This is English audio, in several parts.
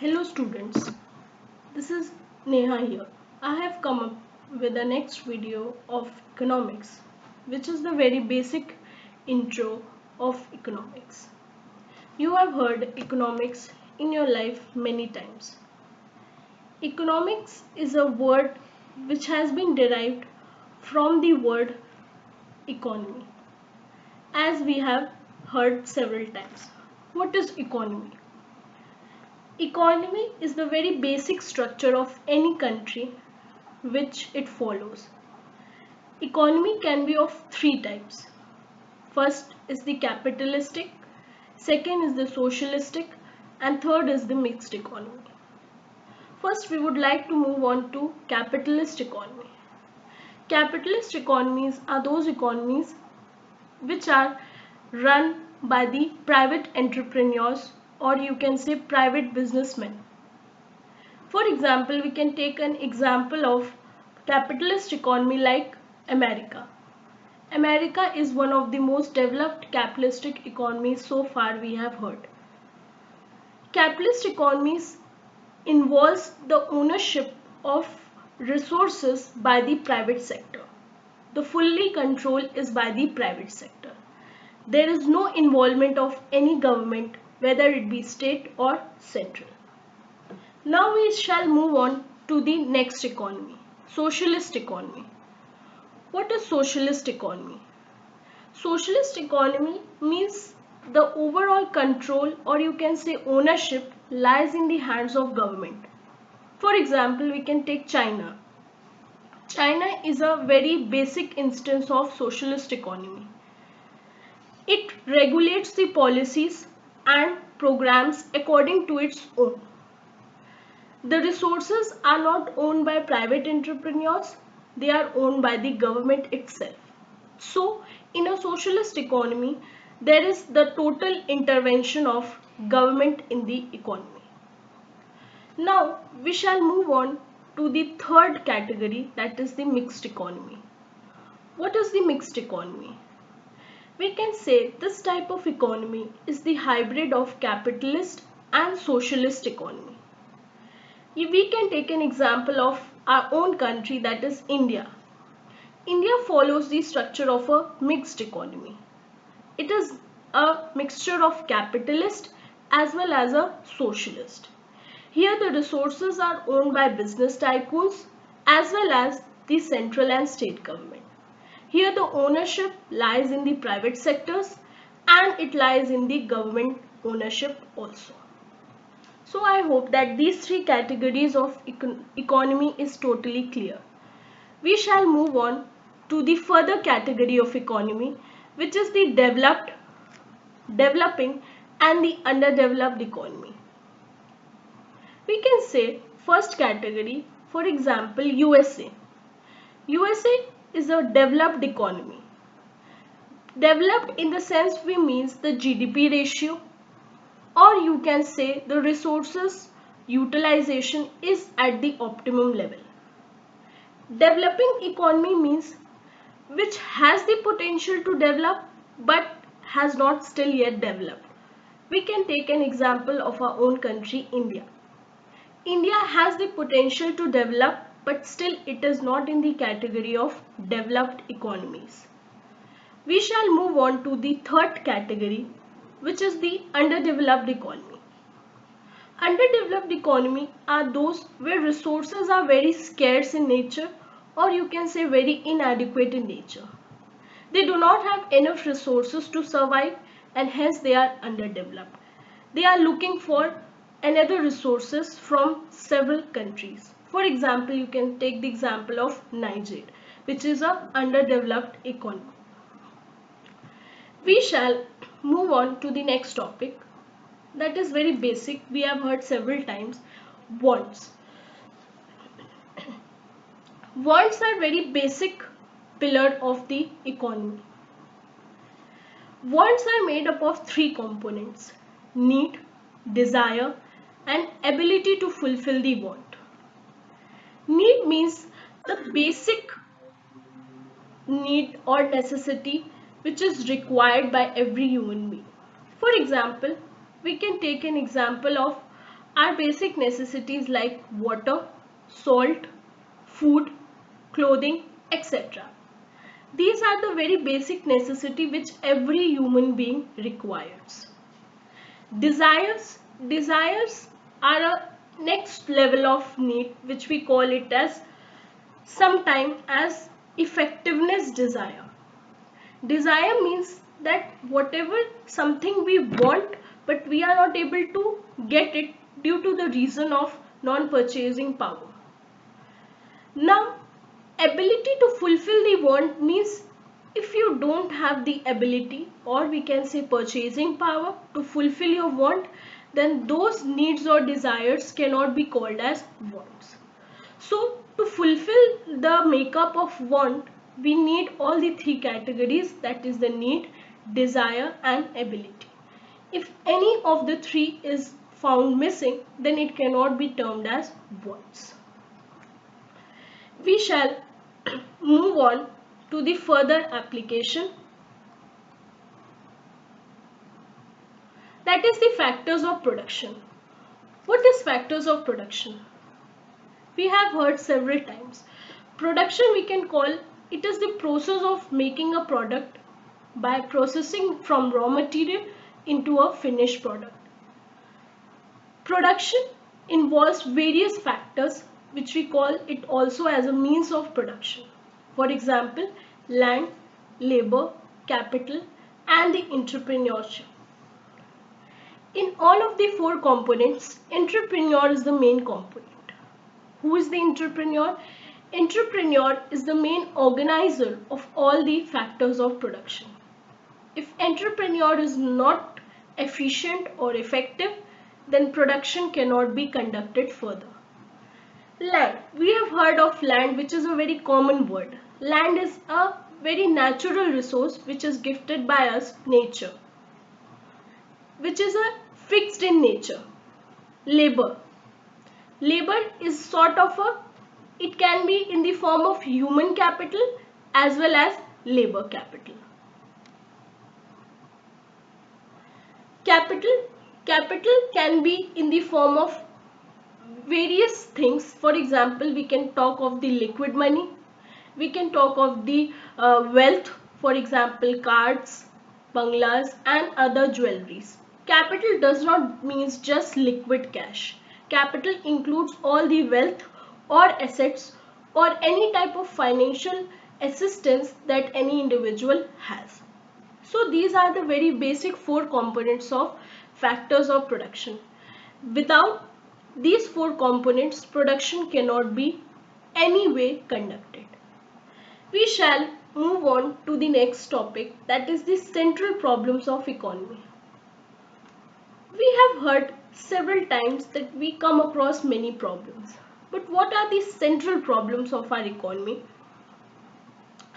Hello students, this is Neha here. I have come up with the next video of economics, which is the very basic intro of economics. You have heard economics in your life many times. Economics is a word which has been derived from the word economy, as we have heard several times. What is economy? Economy is the very basic structure of any country which it follows. Economy can be of three types. First is the capitalistic, second is the socialistic, and third is the mixed economy. First, we would like to move on to capitalist economy. Capitalist economies are those economies which are run by the private entrepreneurs, or you can say private businessmen. For example, we can take an example of capitalist economy like America. America is one of the most developed capitalistic economies so far we have heard. Capitalist economies involves the ownership of resources by the private sector. The fully control is by the private sector. There is no involvement of any government, whether it be state or central. Now we shall move on to the next economy, socialist economy. What is socialist economy? Socialist economy means the overall control, or you can say ownership, lies in the hands of government. For example, we can take China. China is a very basic instance of socialist economy. It regulates the policies and programs according to its own. The resources are not owned by private entrepreneurs, they are owned by the government itself. So, in a socialist economy, there is the total intervention of government in the economy. Now, we shall move on to the third category, that is the mixed economy. What is the mixed economy? We can say this type of economy is the hybrid of capitalist and socialist economy. We can take an example of our own country, that is India. India follows the structure of a mixed economy. It is a mixture of capitalist as well as a socialist. Here the resources are owned by business tycoons as well as the central and state government. Here the ownership lies in the private sectors and it lies in the government ownership also. So I hope that these three categories of economy is totally clear. We shall move on to the further category of economy, which is the developed, developing and the underdeveloped economy. We can say first category, for example, USA. USA is a developed economy. Developed in the sense we means the GDP ratio, or you can say the resources utilization is at the optimum level. Developing economy means which has the potential to develop but has not still yet developed. We can take an example of our own country, India. India has the potential to develop, but still it is not in the category of developed economies. We shall move on to the third category, which is the underdeveloped economy. Underdeveloped economy are those where resources are very scarce in nature, or you can say very inadequate in nature. They do not have enough resources to survive and hence they are underdeveloped. They are looking for another resources from several countries. For example, you can take the example of Niger, which is a underdeveloped economy. We shall move on to the next topic, that is very basic. We have heard several times, wants. Wants are very basic pillar of the economy. Wants are made up of three components: need, desire, and ability to fulfill the want. Need means the basic need or necessity which is required by every human being. For example, we can take an example of are basic necessities like water, salt, food, clothing, etc. These are the very basic necessity which every human being requires. Desires are a next level of need which we call it as sometime as effectiveness desire. Desire means that whatever something we want but we are not able to get it due to the reason of non-purchasing power. Now, ability to fulfill the want means if you don't have the ability or we can say purchasing power to fulfill your want, then those needs or desires cannot be called as wants. So to fulfill the makeup of want, we need all the three categories, that is the need, desire and ability. If any of the three is found missing, then it cannot be termed as wants. We shall move on to the further application, that is the factors of production. What is factors of production? We have heard several times. Production we can call it is the process of making a product by processing from raw material into a finished product. Production involves various factors which we call it also as a means of production. For example, land, labor, capital and the entrepreneurship. In all of the four components, entrepreneur is the main component. Who is the entrepreneur? Entrepreneur is the main organizer of all the factors of production. If entrepreneur is not efficient or effective, then production cannot be conducted further. Land. We have heard of land, which is a very common word. Land is a very natural resource which is gifted by us, nature, which is a fixed in nature. Labor. Labor is sort of a, it can be in the form of human capital as well as labor capital. Capital can be in the form of various things. For example, we can talk of the liquid money, we can talk of the wealth, for example cars, bungalows and other jewelries. Capital does not means just liquid cash. Capital includes all the wealth or assets or any type of financial assistance that any individual has. So these are the very basic four components of factors of production. Without these four components, production cannot be any way conducted. We shall move on to the next topic, that is the central problems of economy. We have heard several times that we come across many problems. But what are the central problems of our economy?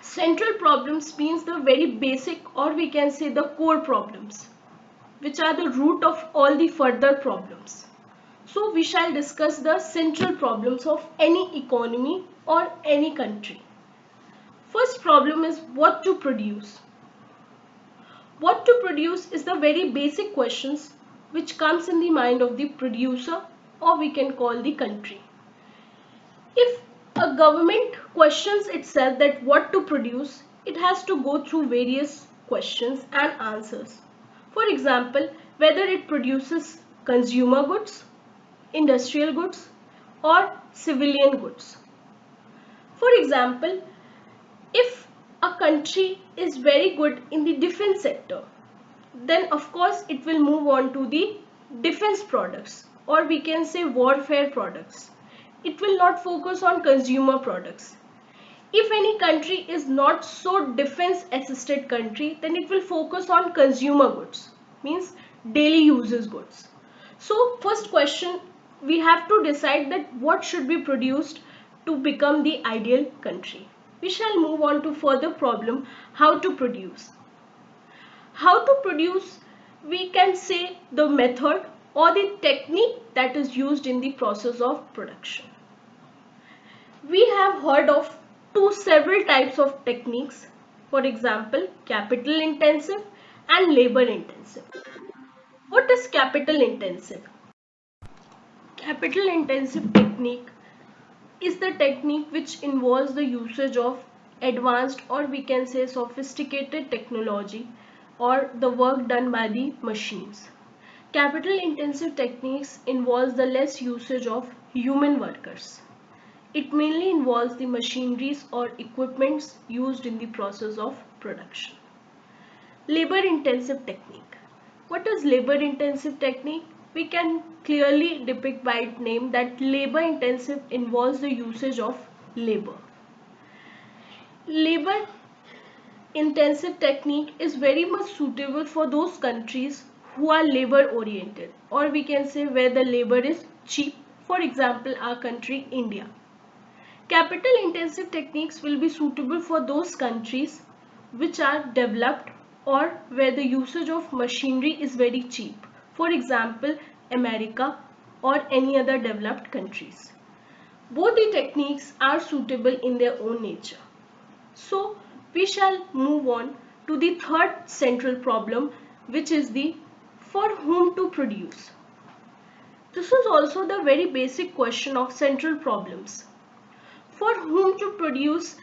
Central problems means the very basic or we can say the core problems, which are the root of all the further problems. So we shall discuss the central problems of any economy or any country. First problem is what to produce. What to produce is the very basic questions which comes in the mind of the producer or we can call the country. If a government questions itself that what to produce, it has to go through various questions and answers. For example, whether it produces consumer goods, industrial goods or civilian goods. For example, if a country is very good in the defense sector, then of course it will move on to the defense products or we can say warfare products. It will not focus on consumer products. If any country is not so defense assisted country, then it will focus on consumer goods, means daily uses goods. So first question, we have to decide that what should be produced to become the ideal country. We shall move on to further problem, how to produce. How to produce, we can say the method or the technique that is used in the process of production. We have heard of several types of techniques. For example, capital intensive and labor intensive. What is capital intensive? Capital intensive technique is the technique which involves the usage of advanced, or we can say sophisticated technology, or the work done by the machines. Capital intensive techniques involves the less usage of human workers. It mainly involves the machineries or equipments used in the process of production. Labor intensive technique. What is labor intensive technique? We can clearly depict by its name that labor intensive involves the usage of labor. Labor intensive technique is very much suitable for those countries who are labor oriented, or we can say where the labor is cheap. For example, our country India. Capital intensive techniques will be suitable for those countries which are developed or where the usage of machinery is very cheap. For example, America or any other developed countries. Both the techniques are suitable in their own nature. So we shall move on to the third central problem, which is the for whom to produce. This is also the very basic question of central problems. For whom to produce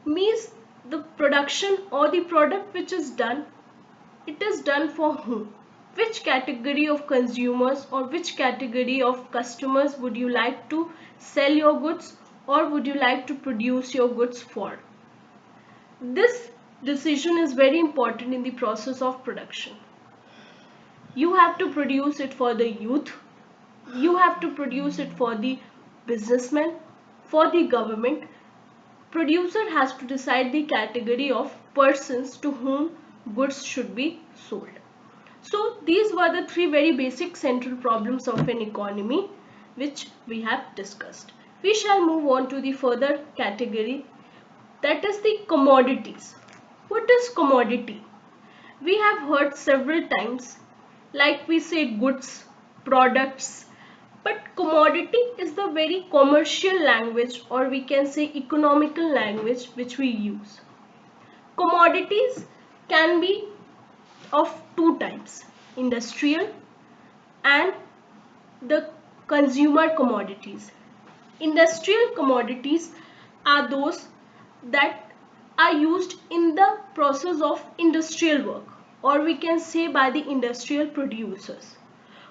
means the production or the product which is done, it is done for whom? Which category of consumers or which category of customers would you like to sell your goods, or would you like to produce your goods for? This decision is very important in the process of production. You have to produce it for the youth, you have to produce it for the businessmen, for the government. Producer has to decide the category of persons to whom goods should be sold. So these were the three very basic central problems of an economy which we have discussed. We shall move on to the further category, that is the commodities. What is commodity? We have heard several times, like we say goods, products, but commodity is the very commercial language, or we can say economical language, which we use. Commodities can be of two types: industrial and the consumer commodities. Industrial commodities are those that are used in the process of industrial work, or we can say by the industrial producers.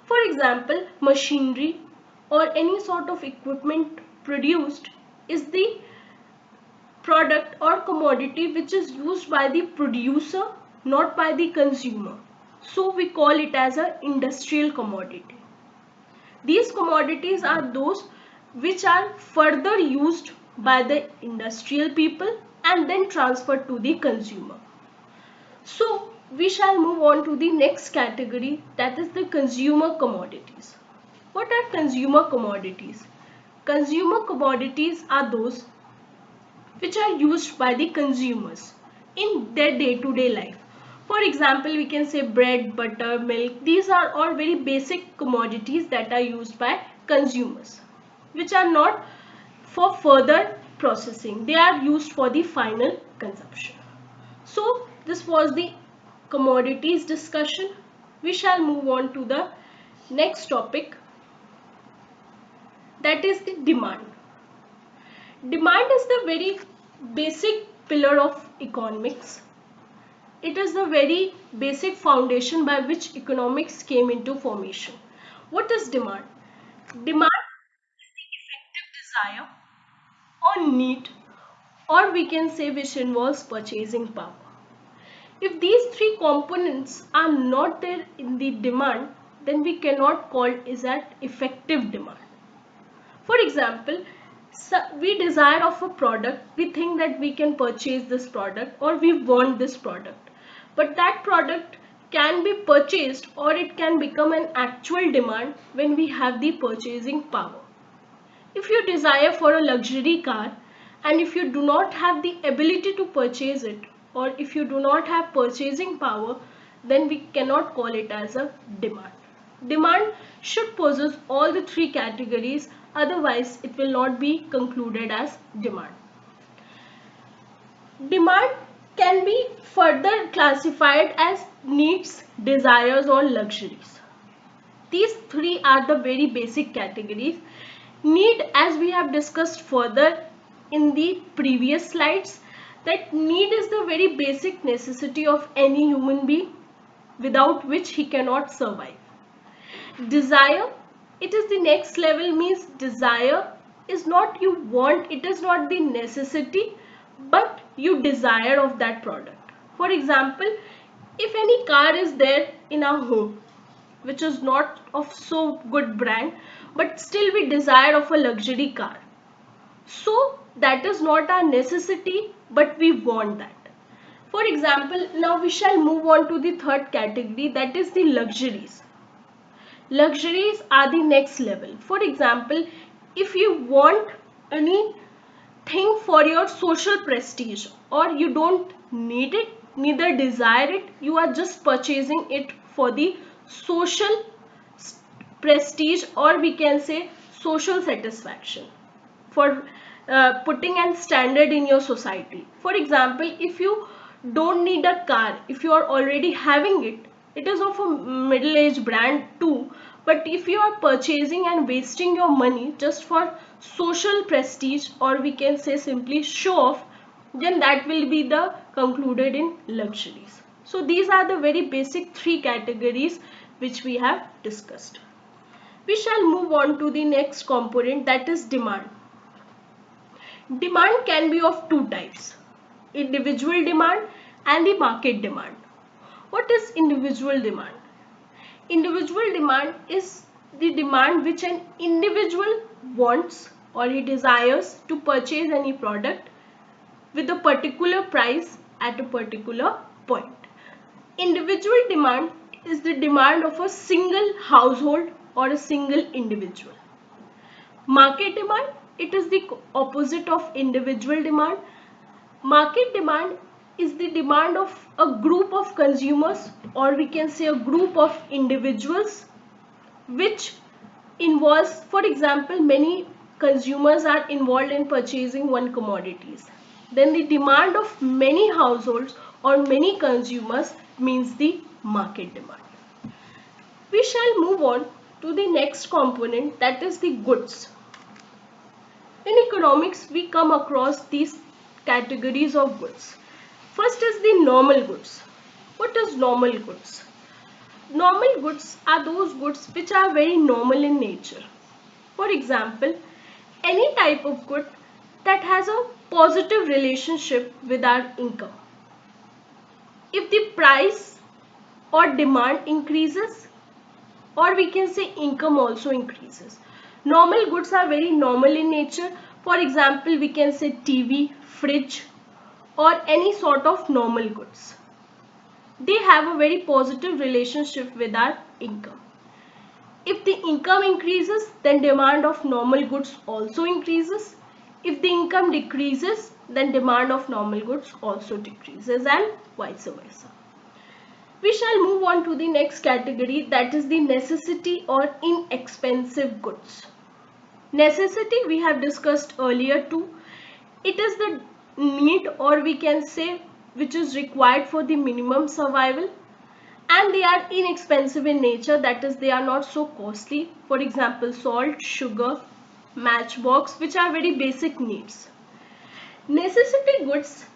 For example, machinery or any sort of equipment produced is the product or commodity which is used by the producer, not by the consumer. So we call it as an industrial commodity. These commodities are those which are further used by the industrial people and then transferred to the consumer. So we shall move on to the next category, that is the consumer commodities. What are consumer commodities? Consumer commodities are those which are used by the consumers in their day-to-day life. For example, we can say bread, butter, milk. These are all very basic commodities that are used by consumers, which are not for further processing. They are used for the final consumption. So this was the commodities discussion. We shall move on to the next topic, that is the demand. Demand is the very basic pillar of economics. It is the very basic foundation by which economics came into formation. What is demand? Demand is the effective desire or need, or we can say which involves purchasing power. If these three components are not there in the demand, then we cannot call it as effective demand. For example, we desire of a product, we think that we can purchase this product or we want this product. But that product can be purchased or it can become an actual demand when we have the purchasing power. If you desire for a luxury car and if you do not have the ability to purchase it, or if you do not have purchasing power, then we cannot call it as a demand. Demand should possess all the three categories, otherwise it will not be concluded as demand. Demand can be further classified as needs, desires or luxuries. These three are the very basic categories. Need, as we have discussed further in the previous slides, that need is the very basic necessity of any human being, without which he cannot survive. Desire, it is the next level, means desire is not you want, it is not the necessity, but you desire of that product. For example, if any car is there in our home which is not of so good brand, but still we desire of a luxury car, so that is not our necessity, but we want that. For example, now we shall move on to the third category, that is the luxuries. Luxuries are the next level. For example, if you want anything for your social prestige, or you don't need it, neither desire it, you are just purchasing it for the social prestige, or we can say social satisfaction, for putting a standard in your society. For example, if you don't need a car, if you are already having it, it is of a middle-aged brand too, but if you are purchasing and wasting your money just for social prestige, or we can say simply show off, then that will be the concluded in luxuries. So these are the very basic three categories which we have discussed. We shall move on to the next component, that is demand. Demand can be of two types, individual demand and the market demand. What is individual demand? Individual demand is the demand which an individual wants or he desires to purchase any product with a particular price at a particular point. Individual demand is the demand of a single household or a single individual. Market demand, it is the opposite of individual demand. Market demand is the demand of a group of consumers, or we can say a group of individuals, which involves, for example, many consumers are involved in purchasing one commodities. Then the demand of many households or many consumers means the market demand. We shall move on to the next component, that is the goods. In economics, we come across these categories of goods. First is the normal goods. What is normal goods? Normal goods are those goods which are very normal in nature. For example, any type of good that has a positive relationship with our income. If the price or demand increases, or we can say income also increases. Normal goods are very normal in nature. For example, we can say TV, fridge, or any sort of normal goods. They have a very positive relationship with our income. If the income increases, then demand of normal goods also increases. If the income decreases, then demand of normal goods also decreases, and vice versa. We shall move on to the next category, that is the necessity or inexpensive goods. Necessity we have discussed earlier too. It is the need, or we can say which is required for the minimum survival, and they are inexpensive in nature, that is they are not so costly. For example, salt, sugar, matchbox, which are very basic needs. Necessity goods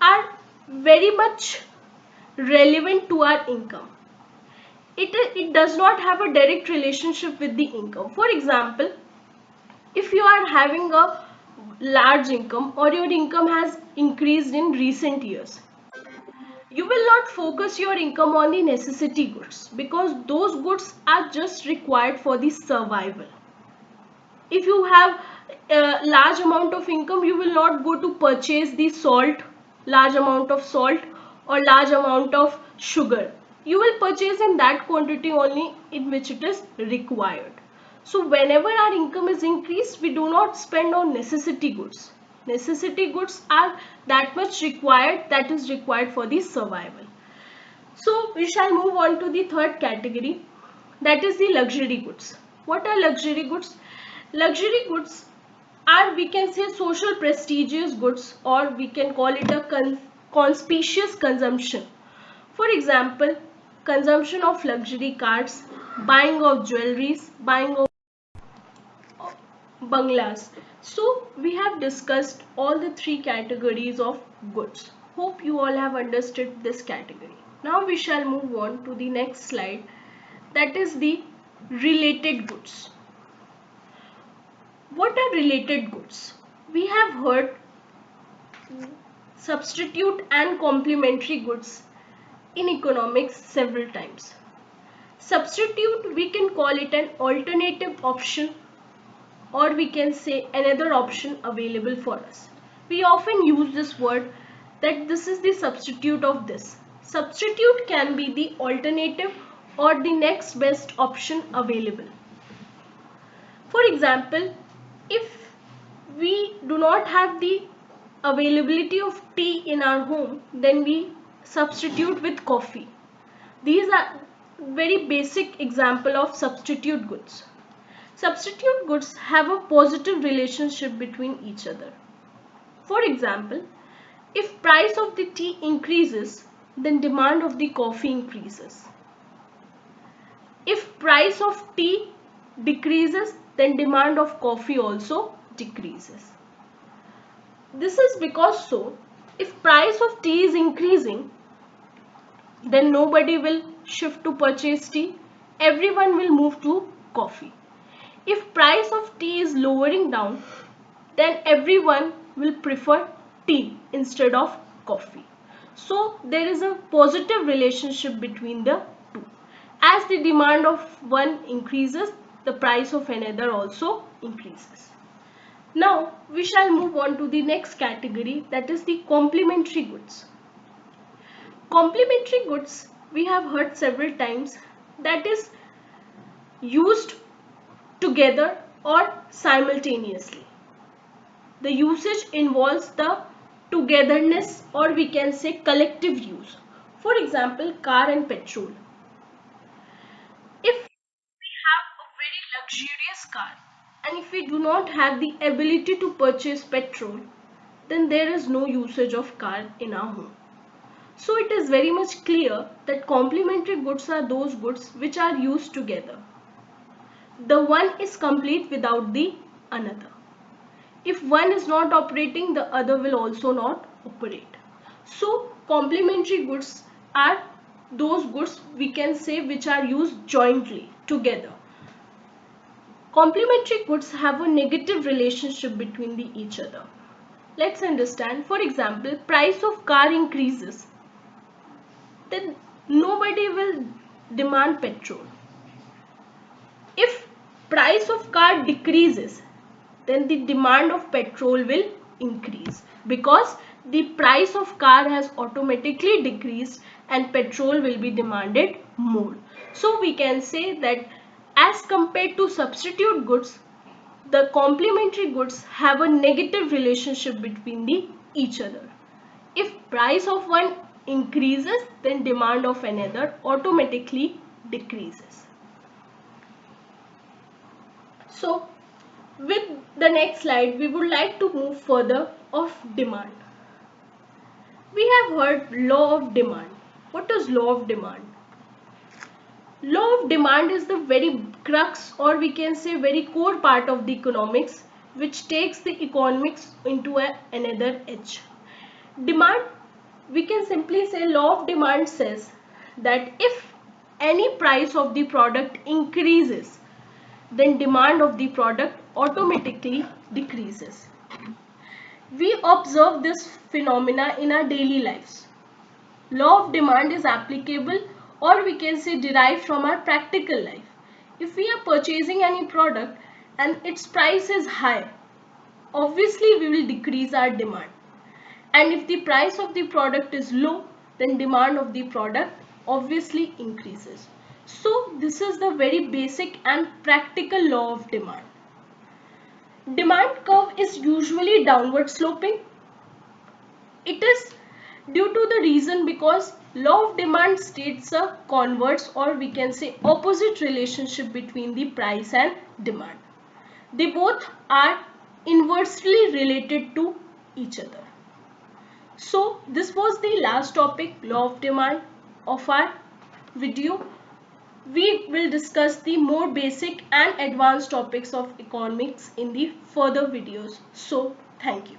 are very much relevant to our income. It does not have a direct relationship with the income. For example, if you are having a large income, or your income has increased in recent years, you will not focus your income on the necessity goods, because those goods are just required for the survival. If you have a large amount of income, you will not go to purchase the salt, large amount of salt, or large amount of sugar. You will purchase in that quantity only in which it is required. So whenever our income is increased, we do not spend on necessity goods. Necessity goods are that much required, that is required for the survival. So we shall move on to the third category, that is the luxury goods. What are luxury goods? Luxury goods are, we can say, social prestigious goods, or we can call it a conspicuous consumption. For example, consumption of luxury cars, buying of jewelries, buying of bungalows. So we have discussed all the three categories of goods. Hope you all have understood this category. Now we shall move on to the next slide, that is the related goods. What are related goods? We have heard substitute and complementary goods in economics several times. Substitute, we can call it an alternative option, or we can say another option available for us. We often use this word that this is the substitute of this. Substitute can be the alternative or the next best option available. For example, if we do not have the availability of tea in our home, then we substitute with coffee. These are very basic example of substitute goods. Substitute goods have a positive relationship between each other. For example, if price of the tea increases, then demand of the coffee increases. If price of tea decreases, then demand of coffee also decreases. This is because if price of tea is increasing, then nobody will shift to purchase tea. Everyone will move to coffee. If price of tea is lowering down, then everyone will prefer tea instead of coffee. So there is a positive relationship between the two. As the demand of one increases, the price of another also increases. Now we shall move on to the next category, that is the complementary goods. Complementary goods, we have heard several times, that is used together or simultaneously. The usage involves the togetherness, or we can say collective use. For example, car and petrol. If we have a very luxurious car and if we do not have the ability to purchase petrol, then there is no usage of car in our home. So it is very much clear that complementary goods are those goods which are used together. The one is complete without the another. If one is not operating, the other will also not operate. So complementary goods are those goods, we can say, which are used jointly together. Complementary goods have a negative relationship between each other. Let's understand. For example, price of car increases, then nobody will demand petrol. If price of car decreases, then the demand of petrol will increase, because the price of car has automatically decreased and petrol will be demanded more. So we can say that as compared to substitute goods, the complementary goods have a negative relationship between each other. If price of one increases, then demand of another automatically decreases. So with the next slide, we would like to move further of demand. We have heard law of demand. What is law of demand? Law of demand is the very crux, or we can say very core part of the economics, which takes the economics into another edge. Demand, we can simply say law of demand says that if any price of the product increases, then demand of the product automatically decreases. We observe this phenomena in our daily lives. Law of demand is applicable, or we can say derived from our practical life. If we are purchasing any product and its price is high, obviously we will decrease our demand. And if the price of the product is low, then demand of the product obviously increases. So this is the very basic and practical law of demand. Demand curve is usually downward sloping. It is due to the reason because law of demand states a converse, or we can say opposite relationship between the price and demand. They both are inversely related to each other. So this was the last topic, law of demand, of our video. We will discuss the more basic and advanced topics of economics in the further videos. So, thank you.